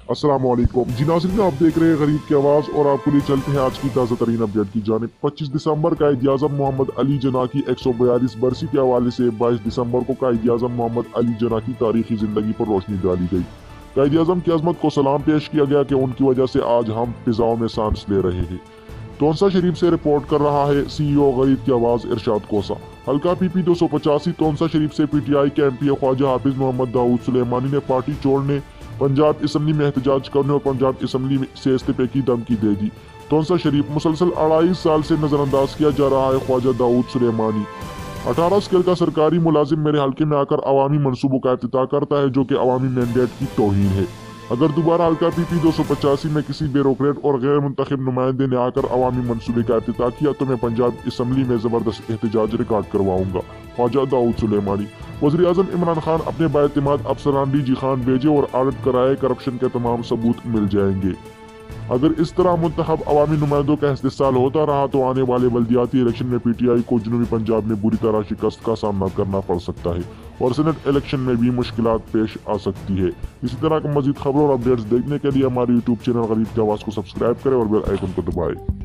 अस्सलाम वालेकुम जी नाज़रीन, आप देख रहे हैं गरीब की आवाज़ और आपको लिए चलते हैं आज की ताज़ा तरीन अपडेट की जानिब। 25 दिसंबर कायद-ए-आज़म मोहम्मद अली जना की 142 बरसी के हवाले से 22 दिसंबर को कायद-ए-आज़म मोहम्मद अली जना की तारीखी ज़िंदगी पर रोशनी डाली गई। कायद-ए-आज़म की अज़मत को सलाम पेश किया गया कि उनकी वजह से आज हम फिजाओं में सांस ले रहे हैं। तोंसा शरीफ से रिपोर्ट कर रहा है CEO गरीब की आवाज़ इरशाद कोसा। हल्का PP 285 तोंसा शरीफ से PTI के MP ख्वाजा हाफिज मोहम्मद दाऊद सुलेमानी ने पार्टी छोड़ने, पंजाब असम्बली में एहतजाज करने और पंजाब असम्बली से इस्तीफे की धमकी दे दी। तोंसा शरीफ मुसलसल 2.5 साल से नजरअंदाज किया जा रहा है ख्वाजा दाऊद सुलेमानी। 18 स्केल का सरकारी मुलाजिम मेरे हल्के में आकर अवामी मनसूबों का इफ्तिताह करता है जो कि अवामी मैंडेट की तौहीन है। अगर दोबारा हल्का PP 285 में किसी ब्यूरोक्रेट और गैर मुंतखब नुमाइंदे ने आकर अवामी मनसूबे का इफ्तिताह किया तो मैं पंजाब असम्बली में जबरदस्त एहतजाज रिकॉर्ड करवाऊंगा। ख्वाजा दाऊद सुलेमानी। वज़ीर आज़म इमरान खान अपने बाएतिमाद अफसरान DG खान भेजे और ऑडिट कराए, करप्शन के तमाम सबूत मिल जाएंगे। अगर इस तरह मुंतखब अवामी नुमाइंदों का इस्तेसाल होता रहा तो आने वाले बल्दियाती इलेक्शन में PTI को जनूबी पंजाब में बुरी तरह शिकस्त का सामना करना पड़ सकता है और सेनेट इलेक्शन में भी मुश्किलात पेश आ सकती है। इसी तरह की मजीद खबरों और अपडेट्स देखने के लिए हमारे YouTube चैनल गरीब की आवाज़ को सब्सक्राइब करें और बेल आइकन को दबाएं।